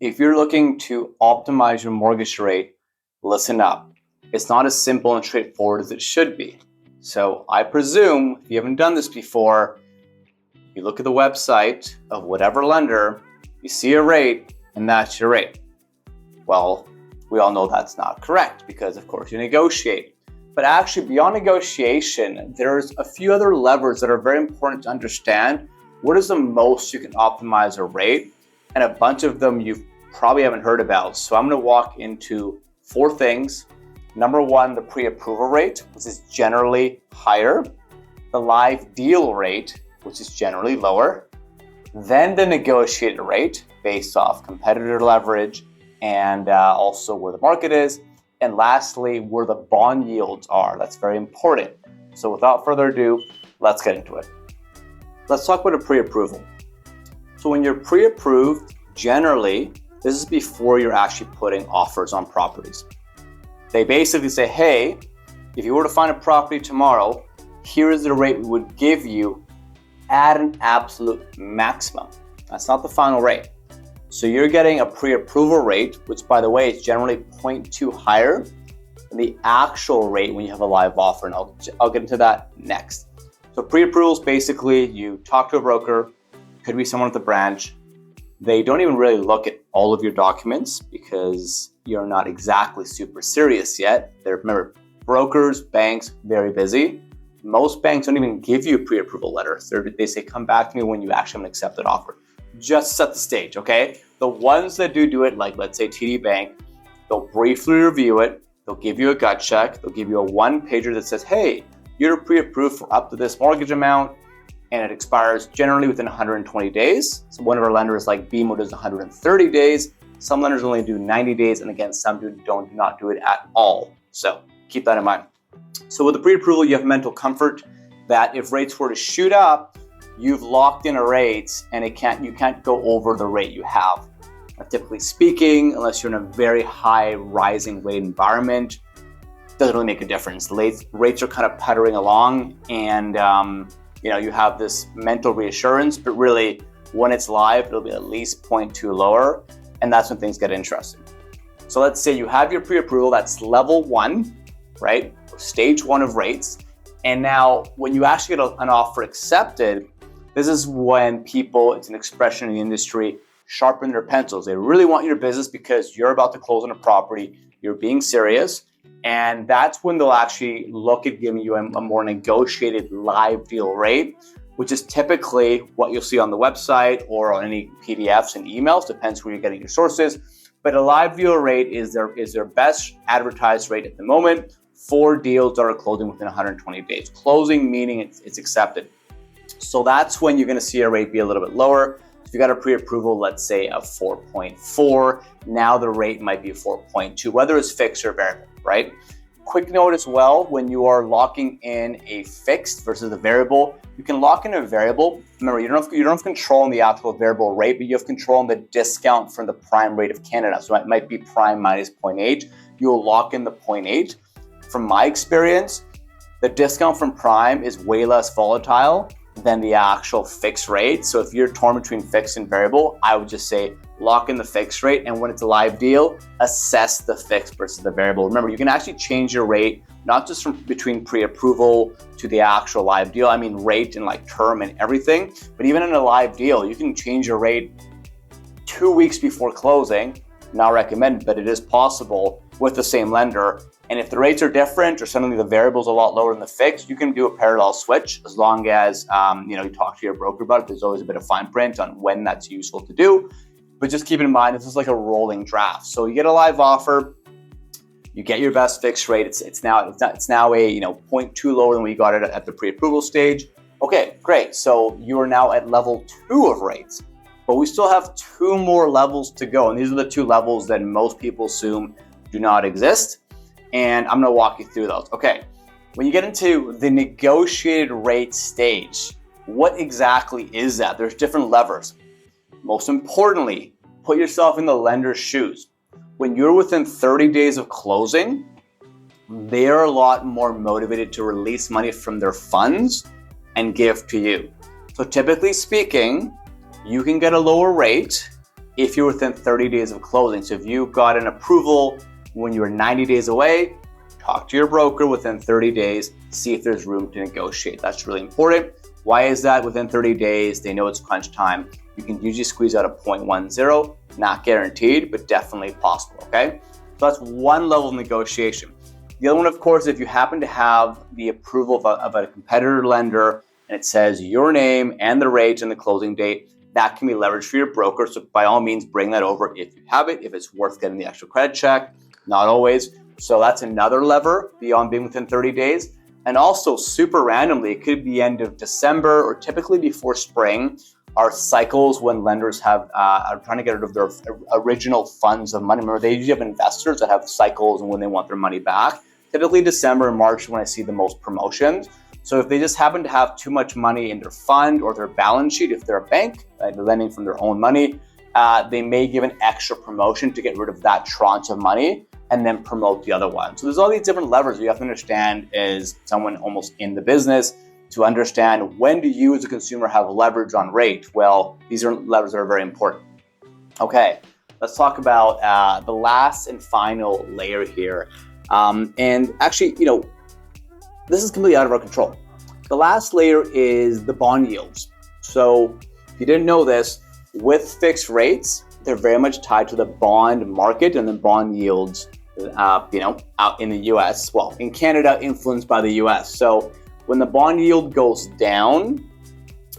If you're looking to optimize your mortgage rate, listen up. It's not as simple and straightforward as it should be. So I presume if you haven't done this before, you look at the website of whatever lender, you see a rate, and that's your rate. Well, we all know that's not correct because, of course, you negotiate. But actually, beyond negotiation, there's a few other levers that are very important to understand. What is the most you can optimize a rate? And a bunch of them you probably haven't heard about. So I'm going to walk into 4 things. Number 1, the pre-approval rate, which is generally higher. The live deal rate, which is generally lower. Then the negotiated rate based off competitor leverage and also where the market is. And lastly, where the bond yields are. That's very important. So without further ado, let's get into it. Let's talk about a pre-approval. So when you're pre-approved, generally, this is before you're actually putting offers on properties. They basically say, hey, if you were to find a property tomorrow, here is the rate we would give you at an absolute maximum. That's not the final rate. So you're getting a pre-approval rate, which by the way is generally 0.2 higher than the actual rate when you have a live offer. And I'll get into that next. So pre-approvals, basically you talk to a broker, could be someone at the branch. They don't even really look at all of your documents because you're not exactly super serious yet. Remember, brokers, banks, very busy. Most banks don't even give you a pre-approval letter. They say, come back to me when you actually have an accepted offer. Just set the stage, okay? The ones that do it, like let's say TD Bank, they'll briefly review it. They'll give you a gut check. They'll give you a 1-pager that says, hey, you're pre-approved for up to this mortgage amount, and it expires generally within 120 days. So one of our lenders like BMO does 130 days. Some lenders only do 90 days. And again, some do not do it at all. So keep that in mind. So with the pre-approval, you have mental comfort that if rates were to shoot up, you've locked in a rate and you can't go over the rate you have. Typically speaking, unless you're in a very high rising rate environment, doesn't really make a difference. Rates are kind of puttering along and you have this mental reassurance, but really when it's live, it'll be at least 0.2 lower. And that's when things get interesting. So let's say you have your pre-approval, that's level 1, right? Or stage 1 of rates. And now when you actually get an offer accepted, this is when people, it's an expression in the industry, sharpen their pencils. They really want your business because you're about to close on a property, you're being serious. And that's when they'll actually look at giving you a more negotiated live deal rate, which is typically what you'll see on the website or on any PDFs and emails, depends where you're getting your sources. But a live deal rate is their best advertised rate at the moment for deals that are closing within 120 days. Closing meaning it's accepted. So that's when you're going to see a rate be a little bit lower. If you got a pre-approval, let's say of 4.4, now the rate might be 4.2, whether it's fixed or variable, right? Quick note as well, when you are locking in a fixed versus a variable, you can lock in a variable. Remember, you don't have control on the actual variable rate, but you have control on the discount from the prime rate of Canada. So it might be prime minus 0.8. You'll lock in the 0.8. From my experience, the discount from prime is way less volatile than the actual fixed rate. So if you're torn between fixed and variable, I would just say lock in the fixed rate. And when it's a live deal, assess the fixed versus the variable. Remember, you can actually change your rate, not just from between pre-approval to the actual live deal. I mean, rate and like term and everything, but even in a live deal, you can change your rate 2 weeks before closing. Not recommended, but it is possible with the same lender. And if the rates are different or suddenly the variable is a lot lower than the fixed, you can do a parallel switch as long as you talk to your broker about it. There's always a bit of fine print on when that's useful to do. But just keep in mind, this is like a rolling draft. So you get a live offer, you get your best fixed rate. It's now a 0.2 lower than we got it at the pre-approval stage. Okay, great. So you are now at level 2 of rates. But we still have 2 more levels to go. And these are the 2 levels that most people assume do not exist. And I'm going to walk you through those. Okay, when you get into the negotiated rate stage, what exactly is that? There's different levers. Most importantly, put yourself in the lender's shoes. When you're within 30 days of closing, they're a lot more motivated to release money from their funds and give to you. So typically speaking, you can get a lower rate if you're within 30 days of closing. So if you got an approval when you were 90 days away, talk to your broker within 30 days, see if there's room to negotiate. That's really important. Why is that? Within 30 days, they know it's crunch time. You can usually squeeze out a 0.10, not guaranteed, but definitely possible, okay? So that's one level of negotiation. The other one, of course, if you happen to have the approval of a competitor lender and it says your name and the rate and the closing date, that can be leveraged for your broker. So by all means, bring that over if you have it, if it's worth getting the extra credit check, not always. So that's another lever beyond being within 30 days. And also super randomly, it could be end of December or typically before spring are cycles when lenders are trying to get rid of their original funds of money. Remember, they usually have investors that have cycles and when they want their money back. Typically December and March when I see the most promotions. So if they just happen to have too much money in their fund or their balance sheet, if they're a bank, they're lending from their own money, they may give an extra promotion to get rid of that tranche of money and then promote the other one. So there's all these different levers you have to understand as someone almost in the business to understand when do you as a consumer have leverage on rate? Well, these are levers that are very important. Okay, let's talk about the last and final layer here. And actually, this is completely out of our control. The last layer is the bond yields. So if you didn't know this, with fixed rates, they're very much tied to the bond market and the bond yields, out in the US. Well, in Canada, influenced by the US. So when the bond yield goes down,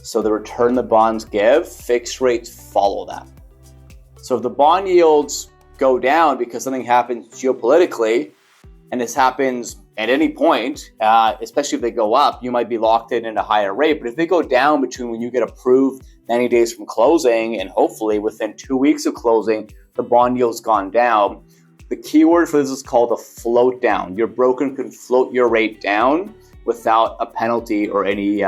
so the return the bonds give, fixed rates follow that. So if the bond yields go down because something happens geopolitically, and this happens at any point, especially if they go up, you might be locked in at a higher rate. But if they go down between when you get approved 90 days from closing and hopefully within 2 weeks of closing, the bond yield's gone down. The keyword for this is called a float down. Your broker can float your rate down without a penalty or any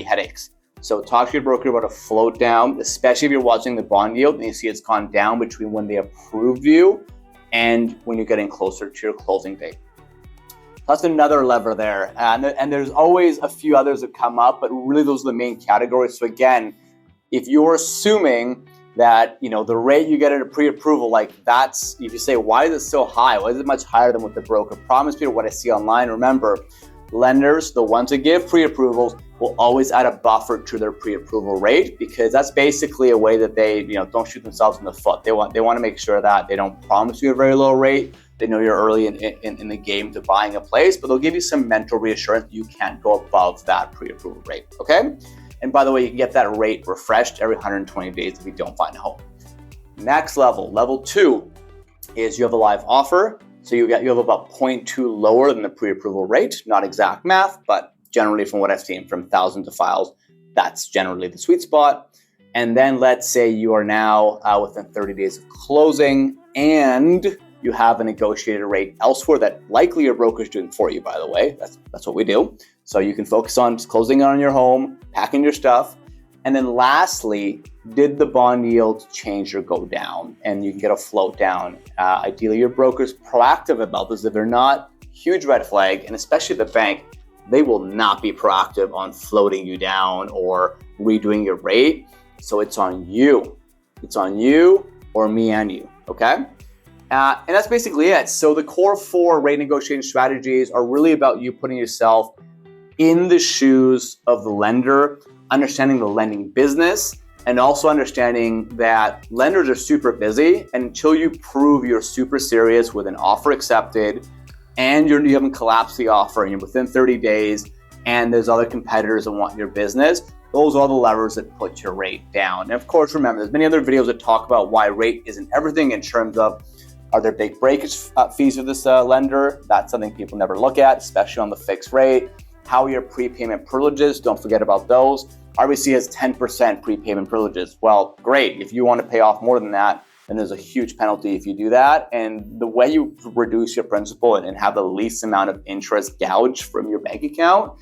headaches. So talk to your broker about a float down, especially if you're watching the bond yield and you see it's gone down between when they approved you and when you're getting closer to your closing date. That's another lever there. And there's always a few others that come up, but really those are the main categories. So again, if you're assuming that, the rate you get at a pre-approval, if you say, why is it so high? Why is it much higher than what the broker promised me or what I see online? Remember, lenders, the ones that give pre-approvals, will always add a buffer to their pre-approval rate because that's basically a way that they, don't shoot themselves in the foot. They want to make sure that they don't promise you a very low rate. They know you're early in the game to buying a place, but they'll give you some mental reassurance you can't go above that pre-approval rate, okay? And by the way, you can get that rate refreshed every 120 days if you don't find a home. Next level, level 2, is you have a live offer. So you have about 0.2 lower than the pre-approval rate. Not exact math, but generally from what I've seen from thousands of files, that's generally the sweet spot. And then let's say you are now within 30 days of closing and you have a negotiated rate elsewhere that likely your broker is doing for you, by the way. That's what we do. So you can focus on just closing on your home, packing your stuff. And then lastly, did the bond yield change or go down? And you can get a float down. Ideally, your broker's proactive about this. If they're not, huge red flag. And especially the bank, they will not be proactive on floating you down or redoing your rate. So it's on you. It's on you or me and you, okay? And that's basically it. So the core 4 rate negotiating strategies are really about you putting yourself in the shoes of the lender, understanding the lending business, and also understanding that lenders are super busy. And until you prove you're super serious with an offer accepted and you haven't collapsed the offer and you're within 30 days and there's other competitors that want your business, those are the levers that put your rate down. And of course, remember, there's many other videos that talk about why rate isn't everything in terms of are there big breakage fees of this lender? That's something people never look at, especially on the fixed rate. How are your prepayment privileges? Don't forget about those. RBC has 10% prepayment privileges. Well, great. If you want to pay off more than that, then there's a huge penalty if you do that. And the way you reduce your principal and have the least amount of interest gouged from your bank account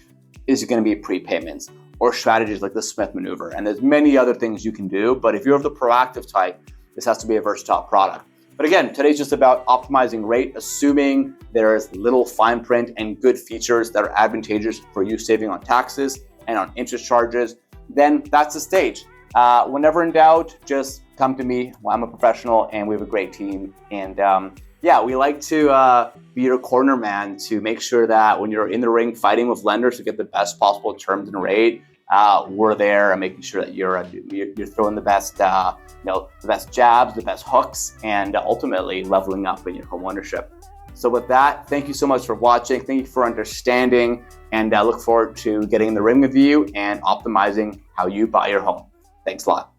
is going to be prepayments or strategies like the Smith maneuver. And there's many other things you can do. But if you're of the proactive type, this has to be a versatile product. But again, today's just about optimizing rate, assuming there's little fine print and good features that are advantageous for you saving on taxes and on interest charges. Then that's the stage. Whenever in doubt, just come to me. I'm a professional and we have a great team. And yeah, we like to be your corner man to make sure that when you're in the ring fighting with lenders to get the best possible terms and rate, we're there and making sure that you're throwing the best, the best jabs, the best hooks, and ultimately leveling up in your home ownership. So with that, thank you so much for watching. Thank you for understanding, and I look forward to getting in the ring with you and optimizing how you buy your home. Thanks a lot.